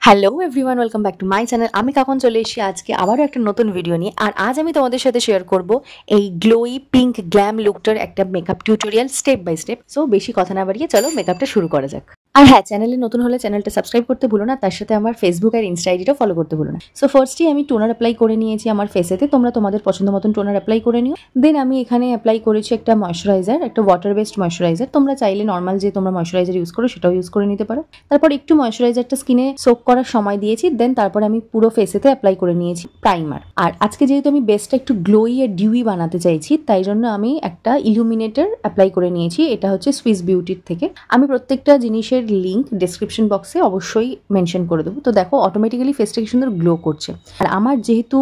Hello everyone, welcome back to my channel. আমি কাকন চলে এসেছি আজকে আবারও একটা নতুন ভিডিও নিয়ে। আর আজ আমি তোমাদের সাথে শেয়ার করব এই গ্লোই পিঙ্ক গ্ল্যাম লুকটার একটা makeup tutorial step by step. So বেশি কথা না বাড়িয়ে চলো মেকআপটা শুরু করা যাক। আর হ্যাঁ, চ্যানেলে নতুন হলে চ্যানেলটা সাবস্ক্রাইব করতে ভুলো না, তার সাথে আমার ফেসবুক আর ইনস্টা আইডিটাও ফলো করতে ভুলো না। সো ফার্স্টলি আমি টোনার অ্যাপ্লাই করে নিয়েছি আমার ফেসেতে। তোমরা তোমাদের পছন্দ মতন টোনার অ্যাপ্লাই করে নিও। দেন আমি এখানে অ্যাপ্লাই করেছি একটা ময়শ্চারাইজার, একটা ওয়াটার বেসড ময়শ্চারাইজার। তোমরা চাইলে নর্মাল যে তোমরা ময়শ্চারাইজার ইউজ করো সেটাও ইউজ করে নিতে পারো। তারপর একটু ময়শ্চারাইজারটা স্কিনে সোক করার সময় দিয়েছি। দেন তারপর আমি পুরো ফেসেতে অ্যাপ্লাই করে নিয়েছি প্রাইমার। আর আজকে যেহেতু আমি বেসটা একটু গ্লোই আর ডিউই বানাতে চাইছি, তাই জন্য আমি একটা ইলুমিনেটর অ্যাপ্লাই করে নিয়েছি। এটা হচ্ছে সুইস বিউটির থেকে। আমি প্রত্যেকটা জিনিসের লিঙ্ক ডেসক্রিপশন বক্সে অবশ্যই মেনশন করে দেবো। তো দেখো অটোমেটিক্যালি ফেসটা কি সুন্দর গ্লো করছে। আর আমার যেহেতু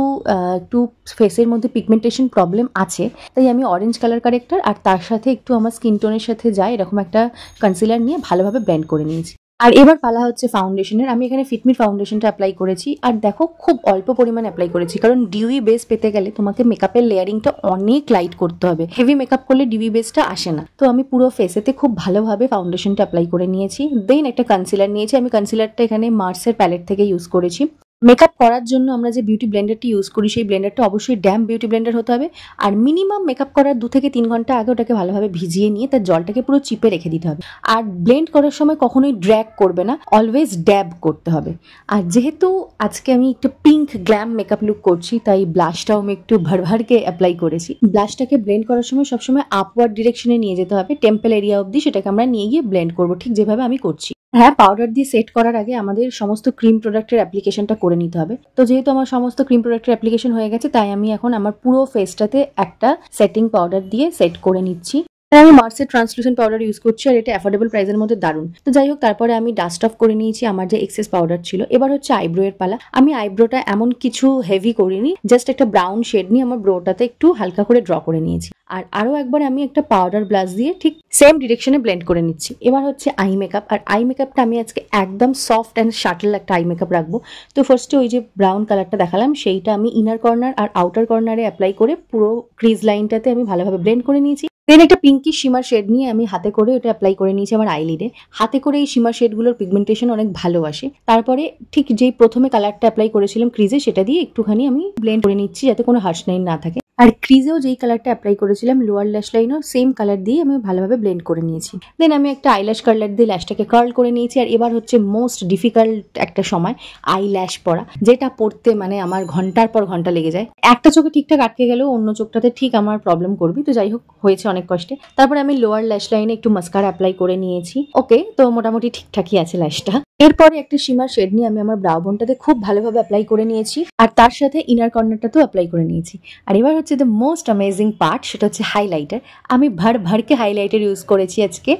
একটু ফেসের মধ্যে পিগমেন্টেশন প্রবলেম আছে, তাই আমি অরেঞ্জ কালার কারেক্টার আর তার সাথে একটু আমার স্কিন টোনের সাথে যায় এরকম একটা কনসিলার নিয়ে ভালোভাবে ব্লেন্ড করে নিয়েছি। আর এবার পালা হচ্ছে ফাউন্ডেশনের। আমি এখানে ফিটমির ফাউন্ডেশনটা অ্যাপ্লাই করেছি। আর দেখো খুব অল্প পরিমাণ অ্যাপ্লাই করেছি, কারণ ডিউই বেস পেতে গেলে তোমাকে মেকআপের লেয়ারিংটা অনেক লাইট করতে হবে। হেভি মেকআপ করলে ডিউই বেসটা আসে না। তো আমি পুরো ফেসেতে খুব ভালোভাবে ফাউন্ডেশনটা অ্যাপ্লাই করে নিয়েছি। দেন একটা কনসিলার নিয়েছি। আমি কনসিলারটা এখানে মার্সের প্যালেট থেকে ইউজ করেছি। মেকআপ করার জন্য আমরা যে বিউটি ব্লেন্ডারটি ইউজ করি, সেই ব্লেন্ডারটা অবশ্যই ড্যাম্প বিউটি ব্লেন্ডার হতে হবে। আর মিনিমাম মেকআপ করার 2 থেকে 3 ঘন্টা আগে ওটাকে ভালোভাবে ভিজিয়ে নিয়ে তার জলটাকে পুরো চিপে রেখে দিতে হবে। আর ব্লেন্ড করার সময় কখনোই ড্র্যাগ করবে না, অলওয়েজ ড্যাব করতে হবে। আর যেহেতু আজকে আমি একটু পিঙ্ক গ্ল্যাম মেকআপ লুক করছি, তাই ব্লাশটাও আমি একটু ভরভরকে অ্যাপ্লাই করেছি। ব্লাশটাকে ব্লেন্ড করার সময় সবসময় আপওয়ার্ড ডিরেকশনে নিয়ে যেতে হবে, টেম্পল এরিয়া অবধি সেটাকে আমরা নিয়ে গিয়ে ব্লেন্ড করবো, ঠিক যেভাবে আমি করছি। হ্যাঁ, পাউডার দিয়ে সেট করার আগে আমাদের সমস্ত ক্রিম প্রোডাক্টের অ্যাপ্লিকেশনটা করে নিতে হবে। তো যেহেতু আমার সমস্ত ক্রিম প্রোডাক্টের অ্যাপ্লিকেশন হয়ে গেছে, তাই আমি এখন আমার পুরো ফেসটাতে একটা সেটিং পাউডার দিয়ে সেট করে নিচ্ছি। আমি মার্সের ট্রান্সলুসেন্ট পাউডার ইউজ করছি, আর এটা অ্যাফোর্ডেবল প্রাইসের মধ্যে দারুণ। তো যাই হোক, তারপরে আমি ডাস্ট অফ করে নিয়েছি আমার যে এক্সেস পাউডার ছিল। এবার হচ্ছে আইব্রো এর পালা। আমি আইব্রোটা এমন কিছু হেভি করিনি, জাস্ট একটা ব্রাউন শেড নিয়ে আমার ব্রোটাতে একটু হালকা করে ড্র করে নিয়েছি। আর আরো একবার আমি একটা পাউডার ব্লাশ দিয়ে ঠিক সেম ডিরেকশনে ব্লেন্ড করে নিচ্ছি। এবার হচ্ছে আই মেকআপ। আর আই মেকআপটা আমি আজকে একদম সফট অ্যান্ড শাটল একটা আই মেকআপ রাখবো। তো ফার্স্টে ওই যে ব্রাউন কালারটা দেখালাম, সেইটা আমি ইনার কর্নার আর আউটার কর্নারে অ্যাপ্লাই করে পুরো ক্রিজ লাইনটাতে আমি ভালোভাবে ব্লেন্ড করে নিয়েছি। দেন একটা পিঙ্কি শিমার শেড নিয়ে আমি হাতে করে এটা অ্যাপ্লাই করে নিয়েছি আমার আইলিডে। হাতে করে এই শিমার শেডগুলোর পিগমেন্টেশন অনেক ভালো আসে। তারপরে ঠিক যেই প্রথমে কালারটা অ্যাপ্লাই করেছিলাম ক্রিজে, সেটা দিয়ে একটুখানি আমি ব্লেন্ড করে নিচ্ছি যাতে কোনো হার্শ লাইন না থাকে। আর ক্রিজেও যেই কালারটা অ্যাপ্লাই করেছিলাম লোয়ার ল্যাশ লাইনও সেম কালার দিয়ে আমি ভালোভাবে ব্লেন্ড করে নিয়েছি। দেন আমি একটা আইল্যাশ কার্লার দিয়ে ল্যাশটাকে কার্ল করে নিয়েছি। আর এবার হচ্ছে মোস্ট ডিফিকাল্ট একটা সময়, আই ল্যাশ পরা, যেটা পড়তে মানে আমার ঘন্টার পর ঘন্টা লেগে যায়। একটা চোখে ঠিকঠাক আটকে গেলেও অন্য চোখটাতে ঠিক আমার প্রবলেম করবি। তো যাই হোক, হয়েছে অনেক কষ্টে। তারপরে আমি লোয়ার ল্যাশ লাইনে একটু মাস্কারা অ্যাপ্লাই করে নিয়েছি। ওকে, তো মোটামুটি ঠিকঠাকই আছে ল্যাশটা। এরপরে একটা শিমার শেড নিয়ে আমি আমার ব্রাউ বোনটাতে খুব ভালোভাবে অ্যাপ্লাই করে নিয়েছি, আর তার সাথে ইনার কর্নারটাতেও অ্যাপ্লাই করে নিয়েছি। আর এবার হচ্ছে দ্য মোস্ট অ্যামেজিং পার্ট, সেটা হচ্ছে হাইলাইটার। আমি ভরকে হাইলাইটার ইউজ করেছি আজকে।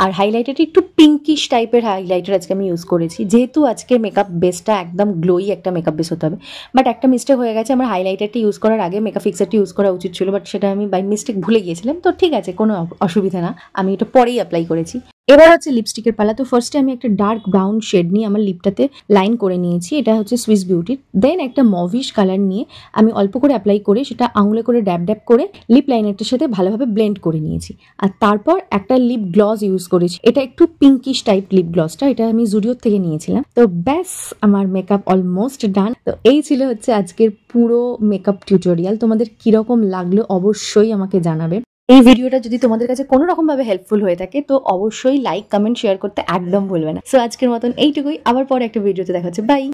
আর হাইলাইটারটি একটু পিঙ্কিশ টাইপের হাইলাইটার আজকে আমি ইউজ করেছি, যেহেতু আজকে মেকআপ বেসটা একদম গ্লোই একটা মেকআপ বেস হতে হবে। বাট একটা মিস্টেক হয়ে গেছে, আমার হাইলাইটারটি ইউজ করার আগে মেকআপ ফিক্সারটি ইউজ করা উচিত ছিল, বাট সেটা আমি বাই মিস্টেক ভুলে গিয়েছিলাম। তো ঠিক আছে, কোনো অসুবিধা না, আমি এটা পরেই অ্যাপ্লাই করেছি। এবার হচ্ছে লিপস্টিকের পালা। তো ফার্স্টে আমি একটা ডার্ক ব্রাউন শেড নিয়ে আমার লিপটাতে লাইন করে নিয়েছি, এটা হচ্ছে সুইস বিউটির। দেন একটা মভিশ কালার নিয়ে আমি অল্প করে অ্যাপ্লাই করে সেটা আঙুলে করে ড্যাব ড্যাব করে লিপ লাইনারটার সাথে ভালোভাবে ব্লেন্ড করে নিয়েছি। আর তারপর একটা লিপ গ্লস ইউজ করেছি, এটা একটু পিঙ্কিশ টাইপ লিপ গ্লসটা, এটা আমি জুডিওর থেকে নিয়েছিলাম। তো ব্যাস, আমার মেকআপ অলমোস্ট ডান। তো এই ছিল হচ্ছে আজকের পুরো মেকআপ টিউটোরিয়াল। তোমাদের কিরকম লাগলো অবশ্যই আমাকে জানাবে। এই ভিডিওটা যদি তোমাদের কাছে কোনো রকম ভাবে হেল্পফুল হয়ে থাকে, তো অবশ্যই লাইক, কমেন্ট, শেয়ার করতে একদম ভুলবে না। সো আজকের মতন এইটুকুই, আবার পরে একটা ভিডিওতে দেখা হচ্ছে। বাই।